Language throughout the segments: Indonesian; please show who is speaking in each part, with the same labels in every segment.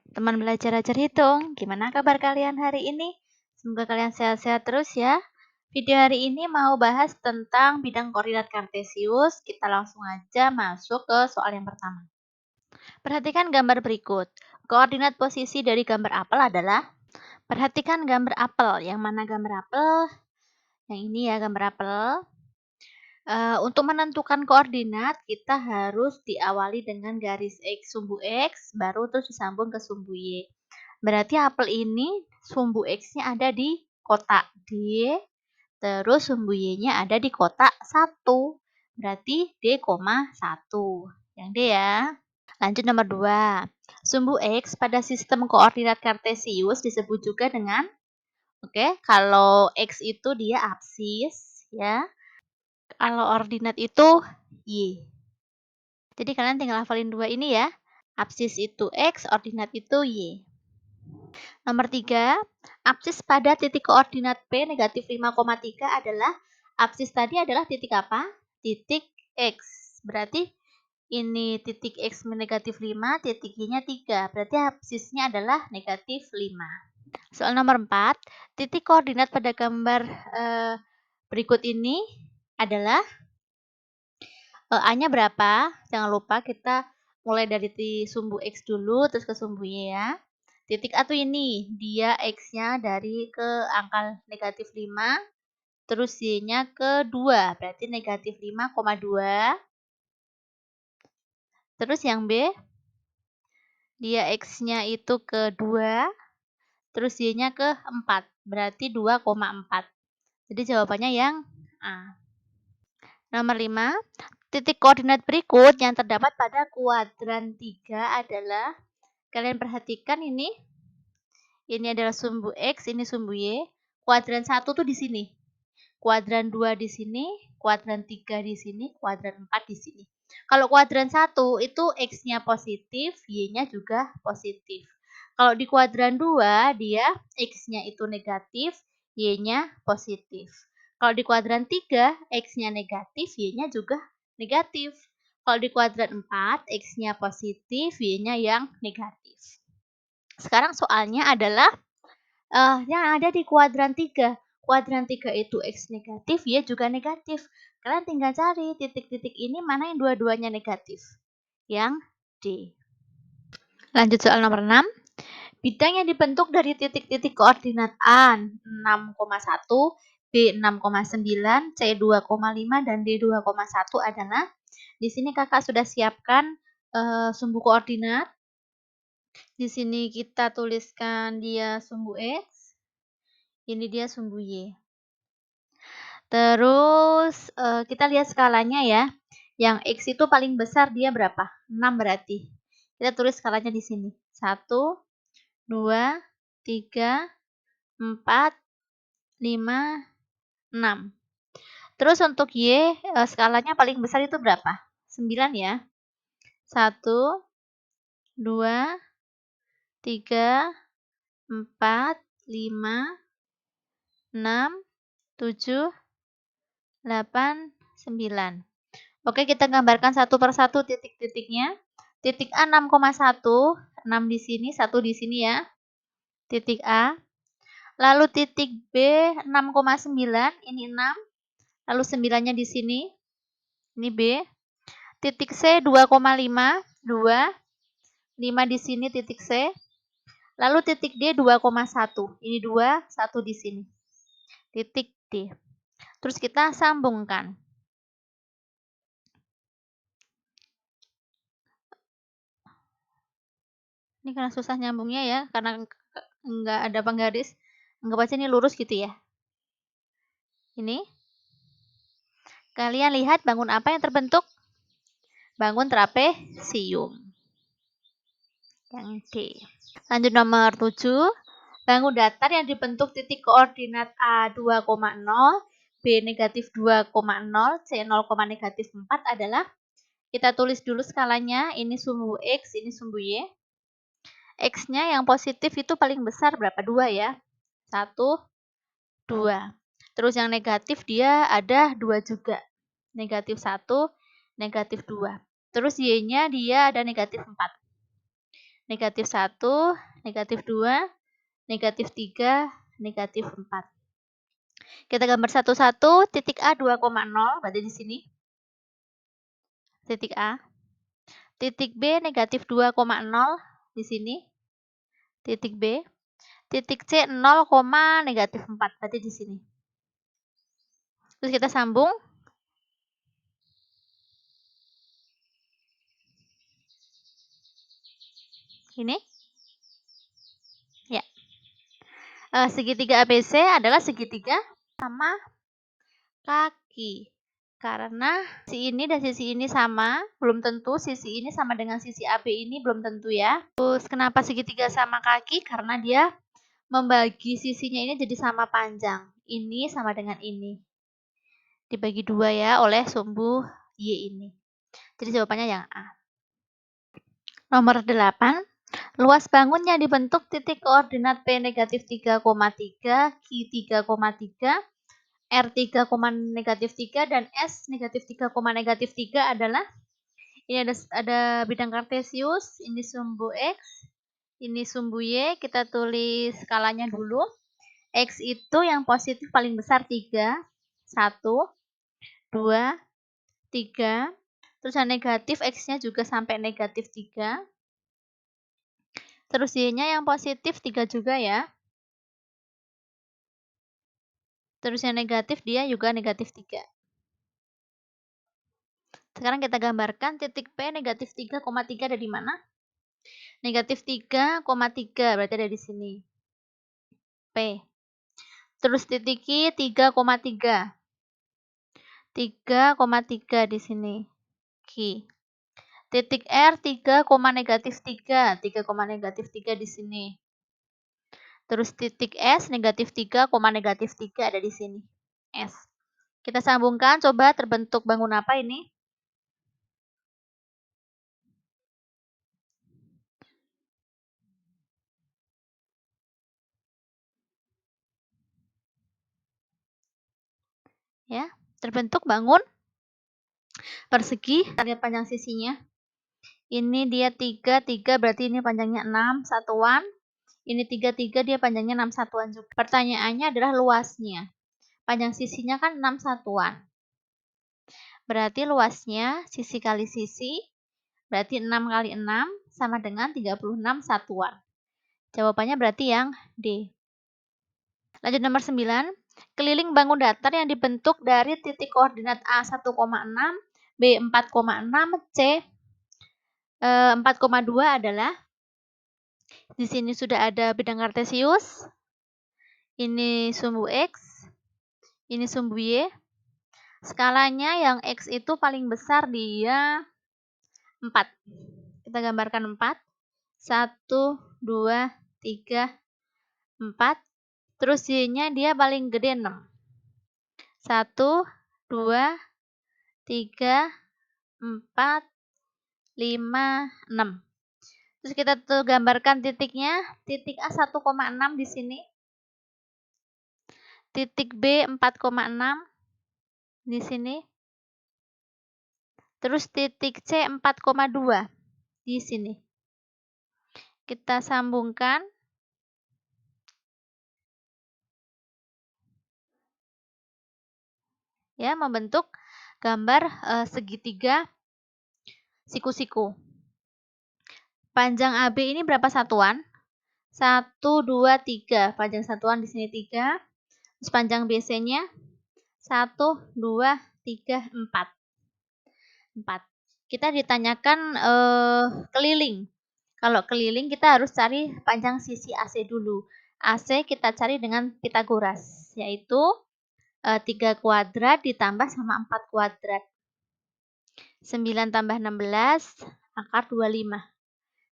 Speaker 1: Teman belajar ajar hitung, gimana kabar kalian hari ini? Semoga kalian sehat-sehat terus ya. Video hari ini mau bahas tentang bidang koordinat kartesius. Kita langsung aja masuk ke soal yang pertama. Perhatikan gambar berikut. Koordinat posisi dari gambar apel adalah, perhatikan gambar apel. Yang mana gambar apel? Yang ini ya gambar apel. Untuk menentukan koordinat, kita harus diawali dengan garis X, sumbu X, baru terus disambung ke sumbu Y. Berarti apel ini sumbu X-nya ada di kotak D, terus sumbu Y-nya ada di kotak 1. Berarti D, 1. Yang D ya. Lanjut nomor 2. Sumbu X pada sistem koordinat kartesius disebut juga dengan, kalau X itu dia absis, ya. Kalau ordinat itu Y. Jadi kalian tinggal hafalin 2 ini ya. Absis itu X, ordinat itu Y. Nomor 3, absis pada titik koordinat P negatif 5,3 adalah, absis tadi adalah titik apa? Titik X. Berarti ini titik X negatif 5, titik Y-nya 3. Berarti absisnya adalah negatif 5. Soal nomor 4, titik koordinat pada gambar berikut ini adalah, A-nya berapa? Jangan lupa kita mulai dari sumbu X dulu, terus ke sumbu Y ya. Titik A tuh ini, dia X-nya dari ke angka negatif 5, terus Y-nya ke 2, berarti negatif 5,2. Terus yang B, dia X-nya itu ke 2, terus Y-nya ke 4, berarti 2,4. Jadi jawabannya yang A. Nomor 5, titik koordinat berikut yang terdapat pada kuadran 3 adalah, kalian perhatikan ini adalah sumbu X, ini sumbu Y. Kuadran 1 tuh di sini. Kuadran 2 di sini, kuadran 3 di sini, kuadran 4 di sini. Kalau kuadran 1 itu X-nya positif, Y-nya juga positif. Kalau di kuadran 2 dia X-nya itu negatif, Y-nya positif. Kalau di kuadran 3, X-nya negatif, Y-nya juga negatif. Kalau di kuadran 4, X-nya positif, Y-nya yang negatif. Sekarang soalnya adalah yang ada di kuadran 3. Kuadran 3 itu X negatif, Y juga negatif. Kalian tinggal cari titik-titik ini mana yang dua-duanya negatif. Yang D. Lanjut soal nomor 6. Bidang yang dibentuk dari titik-titik koordinat A 6,1, B 6,9, C 2,5, dan D 2,1 adalah, di sini kakak sudah siapkan sumbu koordinat. Di sini kita tuliskan dia sumbu X, ini dia sumbu Y. Terus kita lihat skalanya ya. Yang X itu paling besar dia berapa? 6 berarti. Kita tulis skalanya di sini. 1, 2, 3, 4, 5, 6. Terus untuk Y, skalanya paling besar itu berapa? 9 ya. 1, 2, 3, 4, 5, 6, 7, 8, 9. Oke, kita gambarkan satu per satu titik-titiknya. Titik A 6,1, 6 di sini, 1 di sini ya. Titik A. Lalu titik B 6,9, ini 6. Lalu 9-nya di sini. Ini B. Titik C 2,5, 2. 5 di sini titik C. Lalu titik D 2,1. Ini 2, 1 di sini. Titik D. Terus kita sambungkan. Ini karena susah nyambungnya ya, karena nggak ada penggaris. Anggap aja ini lurus gitu ya. Ini. Kalian lihat bangun apa yang terbentuk? Bangun trapesium. Yang D. Lanjut nomor 7. Bangun datar yang dibentuk titik koordinat A 2,0, B negatif 2,0, C 0, negatif 4 adalah, kita tulis dulu skalanya, ini sumbu X, ini sumbu Y. X-nya yang positif itu paling besar berapa? 2 ya. 1, 2. Terus yang negatif dia ada 2 juga. Negatif 1, negatif 2. Terus Y-nya dia ada negatif 4. negatif 1, negatif 2, negatif 3, negatif 4. Kita gambar satu-satu, titik A 2,0, berarti di sini. Titik A. Titik B negatif 2,0, di sini. Titik B. Titik C 0, negatif 4, berarti di sini. Terus kita sambung. Ini. Ya. Segitiga ABC adalah segitiga sama kaki. Karena sisi ini dan sisi ini sama, belum tentu sisi ini sama dengan sisi AB ini, belum tentu ya. Terus kenapa segitiga sama kaki? Karena dia membagi sisinya ini jadi sama panjang. Ini sama dengan ini. Dibagi 2 ya oleh sumbu Y ini. Jadi jawabannya yang A. Nomor 8. Luas bangunnya dibentuk titik koordinat P negatif 3,3, Q 3,3, R 3, negatif 3, dan S negatif 3, negatif 3 adalah, ini ada bidang kartesius, ini sumbu X, ini sumbu Y, kita tulis skalanya dulu. X itu yang positif paling besar 3, 1, 2, 3, terus yang negatif X-nya juga sampai negatif 3, terus Y-nya yang positif 3 juga ya. Terus yang negatif dia juga negatif 3. Sekarang kita gambarkan titik P negatif 3,3 ada di mana? Negatif 3,3 berarti ada di sini. P. Terus titik Q 3,3. 3,3 di sini. Q. Titik R 3, negatif 3. 3, negatif 3 di sini. Terus titik S negatif 3, negatif 3 ada di sini. S. Kita sambungkan, coba terbentuk bangun apa ini? Ya, terbentuk bangun persegi. Kita lihat panjang sisinya. Ini dia 3, 3 berarti ini panjangnya 6 satuan. Ini 3, 3 dia panjangnya 6 satuan juga. Pertanyaannya adalah luasnya. Panjang sisinya kan 6 satuan. Berarti luasnya sisi kali sisi, berarti 6 kali 6 sama dengan 36 satuan. Jawabannya berarti yang D. Lanjut nomor 9. Keliling bangun datar yang dibentuk dari titik koordinat A 1,6, B 4,6, C 4,2 adalah, di sini sudah ada bidang kartesius, ini sumbu X, ini sumbu Y. Skalanya yang X itu paling besar dia 4. Kita gambarkan 4. 1, 2, 3, 4. Terus Y-nya dia paling gede 6. 1, 2, 3, 4, 5, 6. Terus kita tuh gambarkan titiknya, titik A 1,6 di sini. Titik B 4,6 di sini. Terus titik C 4,2 di sini. Kita sambungkan. Ya, membentuk gambar segitiga siku-siku. Panjang AB ini berapa satuan? 1, 2, 3. Panjang satuan di sini 3. Terus panjang BC-nya 1, 2, 3, 4. 4. Kita ditanyakan keliling. Kalau keliling kita harus cari panjang sisi AC dulu. AC kita cari dengan Pitagoras, yaitu 3 kuadrat ditambah sama 4 kuadrat. 9 tambah 16, akar 25.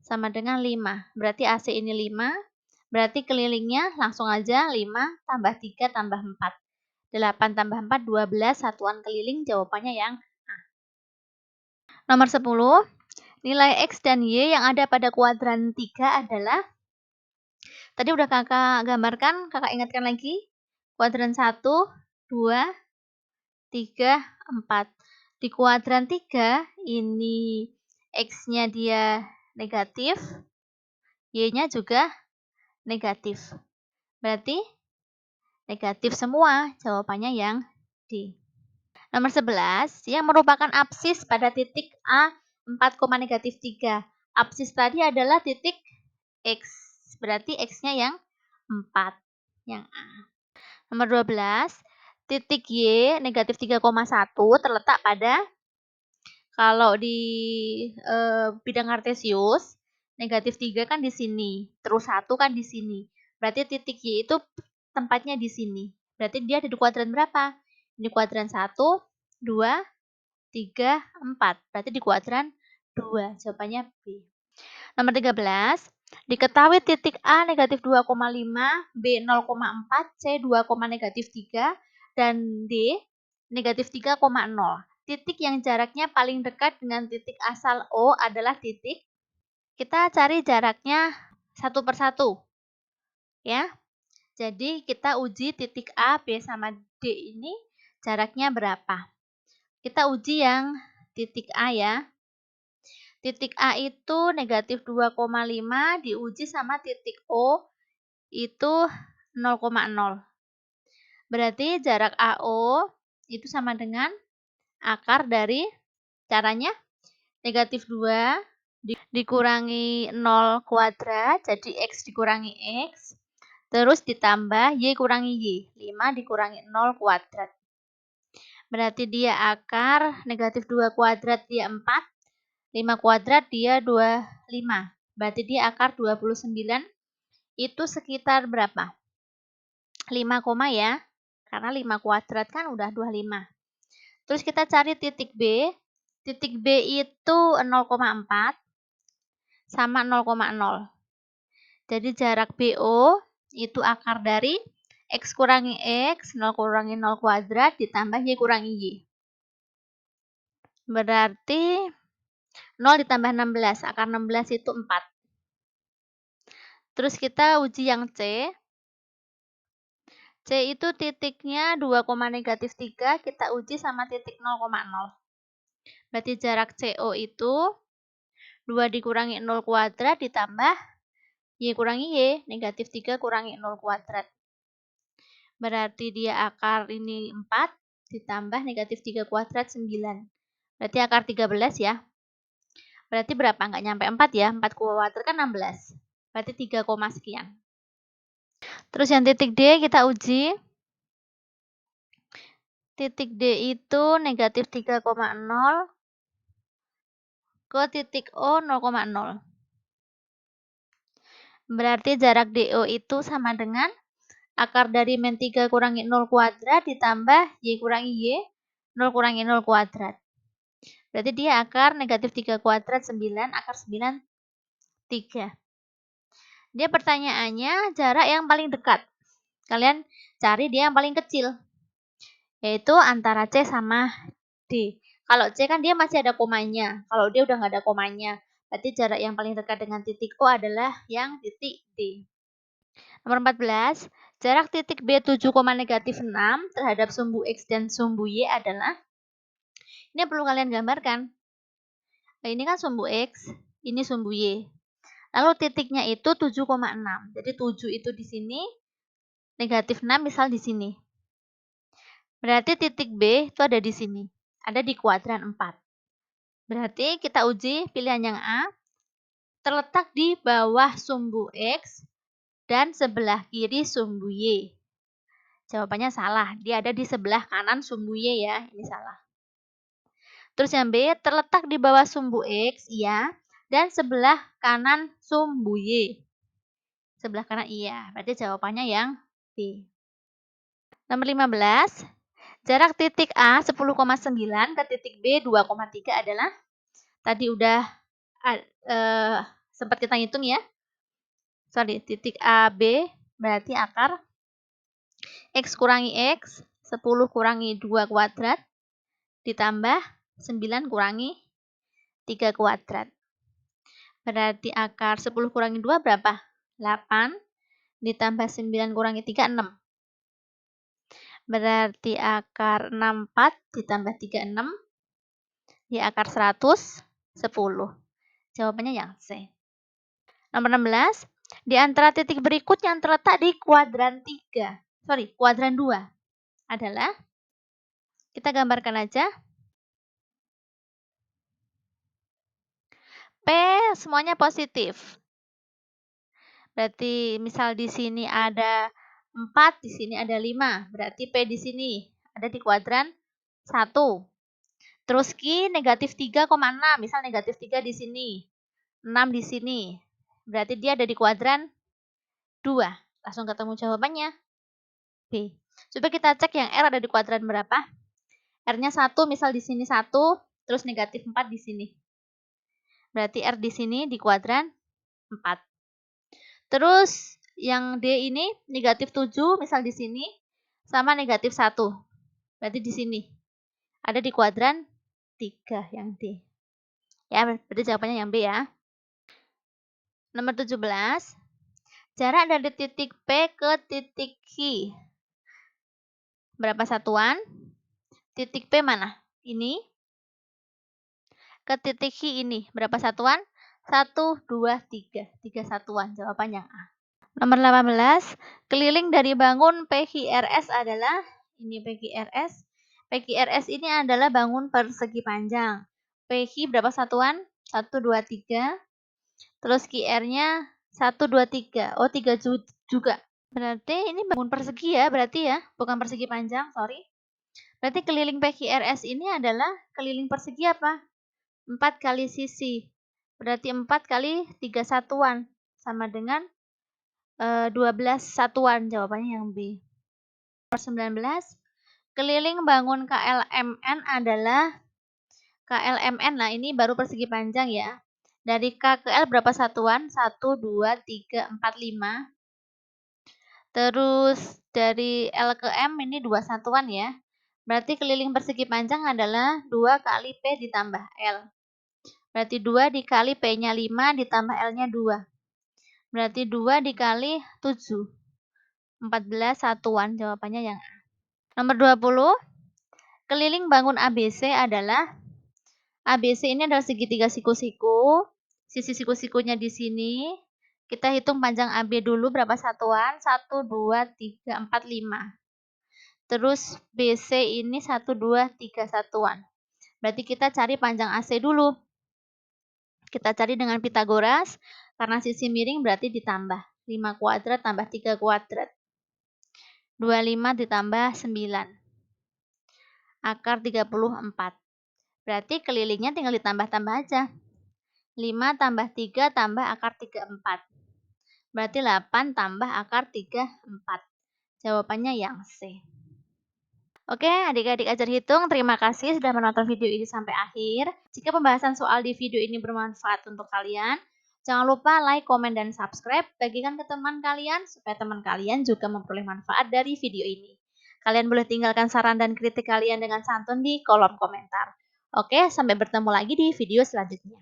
Speaker 1: Sama dengan 5. Berarti AC ini 5. Berarti kelilingnya langsung aja 5 tambah 3 tambah 4. 8 tambah 4, 12. Satuan keliling jawabannya yang A. Nomor 10. Nilai X dan Y yang ada pada kuadran 3 adalah, tadi udah kakak gambarkan, kakak ingatkan lagi. Kuadran 1, 2, 3, 4. Di kuadran 3, ini X-nya dia negatif. Y-nya juga negatif. Berarti negatif semua. Jawabannya yang D. Nomor 11, yang merupakan absis pada titik A 4, negatif 3. Absis tadi adalah titik X. Berarti X-nya yang 4. Yang A. Nomor 12, titik Y negatif 3,1 terletak pada, kalau di bidang kartesius, negatif 3 kan di sini, terus 1 kan di sini. Berarti titik Y itu tempatnya di sini. Berarti dia ada di kuadran berapa? Di kuadran 1, 2, 3, 4. Berarti di kuadran 2. Jawabannya B. Nomor 13, diketahui titik A negatif 2,5, B 0,4, C 2, negatif 3, dan D negatif 3,0. Titik yang jaraknya paling dekat dengan titik asal O adalah titik. Kita cari jaraknya satu persatu. Ya. Jadi kita uji titik A, B, sama D ini jaraknya berapa. Kita uji yang titik A ya. Titik A itu negatif 2,5 diuji sama titik O itu 0,0. Berarti jarak AO itu sama dengan akar dari, caranya negatif 2 dikurangi 0 kuadrat, jadi X dikurangi X, terus ditambah Y kurangi Y, 5 dikurangi 0 kuadrat. Berarti dia akar negatif 2 kuadrat dia 4, 5 kuadrat dia 25. Berarti dia akar 29. Itu sekitar berapa? 5, ya. Karena 5 kuadrat kan udah 25. Terus kita cari titik B. Titik B itu 0,4 sama 0,0. Jadi jarak BO itu akar dari X kurangi X, 0 kurangi 0 kuadrat, ditambah Y kurangi Y. Berarti 0 ditambah 16, akar 16 itu 4. Terus kita uji yang C. C itu titiknya 2, negatif 3, kita uji sama titik 0,0. Berarti jarak CO itu 2 dikurangi 0 kuadrat ditambah Y kurangi Y, negatif 3 kurangi 0 kuadrat. Berarti dia akar ini 4, ditambah negatif 3 kuadrat 9. Berarti akar 13 ya. Berarti berapa? Nggak nyampe 4 ya. 4 kuadrat kan 16. Berarti 3, sekian. Terus yang titik D kita uji. Titik D itu negatif 3,0 ke titik O 0,0. Berarti jarak DO itu sama dengan akar dari min 3 kurangi 0 kuadrat ditambah Y kurangi Y, 0 kurangi 0 kuadrat. Berarti dia akar negatif 3 kuadrat 9, akar 9, 3. Dia pertanyaannya jarak yang paling dekat. Kalian cari dia yang paling kecil. Yaitu antara C sama D. Kalau C kan dia masih ada komanya. Kalau D udah nggak ada komanya. Berarti jarak yang paling dekat dengan titik O adalah yang titik D. Nomor 14, jarak titik B 7, negatif 6 terhadap sumbu X dan sumbu Y adalah, ini perlu kalian gambarkan. Ini kan sumbu X, ini sumbu Y. Lalu titiknya itu 7,6. Jadi 7 itu di sini, negatif 6 misal di sini. Berarti titik B itu ada di sini. Ada di kuadran 4. Berarti kita uji pilihan yang A. Terletak di bawah sumbu X dan sebelah kiri sumbu Y. Jawabannya salah. Dia ada di sebelah kanan sumbu Y ya. Ini salah. Terus yang B, terletak di bawah sumbu X, iya. Dan sebelah kanan sumbu Y. Sebelah kanan iya. Berarti jawabannya yang B. Nomor 15. Jarak titik A 10,9 ke titik B 2,3 adalah, tadi udah sempat kita hitung ya. Sorry, titik AB berarti akar X kurangi X, 10 kurangi 2 kuadrat, ditambah 9 kurangi 3 kuadrat. Berarti akar 10 kurangi 2 berapa? 8, ditambah 9 kurangi 3, 6. Berarti akar 64 ditambah 3, 6. Ya akar 110. Jawabannya yang C. Nomor 16, di antara titik berikut yang terletak di kuadran 2 adalah, kita gambarkan aja. P semuanya positif. Berarti misal di sini ada 4, di sini ada 5. Berarti P di sini ada di kuadran 1. Terus Q negatif 3,6. Misal negatif 3 di sini. 6 di sini. Berarti dia ada di kuadran 2. Langsung ketemu jawabannya. B. Coba kita cek yang R ada di kuadran berapa. R-nya 1, misal di sini 1. Terus negatif 4 di sini. Berarti R di sini di kuadran 4. Terus yang D ini negatif 7, misal di sini, sama negatif 1. Berarti di sini. Ada di kuadran 3 yang D. Ya, berarti jawabannya yang B ya. Nomor 17. Jarak dari titik P ke titik Q. Berapa satuan? Titik P mana? Ini. Ke titik Q ini. Berapa satuan? 1, 2, 3. 3 satuan. Jawabannya A. Nomor 18, keliling dari bangun PQRS adalah, ini PQRS. PQRS ini adalah bangun persegi panjang. PQ berapa satuan? 1, 2, 3. Terus QR-nya 1, 2, 3. Oh, 3 juga. Berarti ini bangun persegi ya, berarti ya. Bukan persegi panjang, sorry. Berarti keliling PQRS ini adalah keliling persegi apa? 4 kali sisi. Berarti 4 kali 3 satuan. Sama dengan 12 satuan, jawabannya yang B. Nomor 19, keliling bangun KLMN adalah KLMN. Nah, ini baru persegi panjang ya. Dari K ke L berapa satuan? 1, 2, 3, 4, 5. Terus dari L ke M ini 2 satuan ya. Berarti keliling persegi panjang adalah 2 kali P ditambah L. Berarti 2 dikali P-nya 5 ditambah L-nya 2. Berarti 2 dikali 7. 14 satuan, jawabannya yang A. Nomor 20, keliling bangun ABC adalah, ABC ini adalah segitiga siku-siku. Sisi siku-sikunya di sini. Kita hitung panjang AB dulu berapa satuan? 1, 2, 3, 4, 5. Terus BC ini 1, 2, 3 satuan. Berarti kita cari panjang AC dulu. Kita cari dengan Pitagoras. Karena sisi miring berarti ditambah. 5 kuadrat tambah 3 kuadrat. 25 ditambah 9. Akar 34. Berarti kelilingnya tinggal ditambah-tambah aja. 5 tambah 3 tambah akar 34. Berarti 8 tambah akar 34. Jawabannya yang C. Oke, adik-adik ajar hitung, terima kasih sudah menonton video ini sampai akhir. Jika pembahasan soal di video ini bermanfaat untuk kalian, jangan lupa like, komen, dan subscribe. Bagikan ke teman kalian, supaya teman kalian juga memperoleh manfaat dari video ini. Kalian boleh tinggalkan saran dan kritik kalian dengan santun di kolom komentar. Oke, sampai bertemu lagi di video selanjutnya.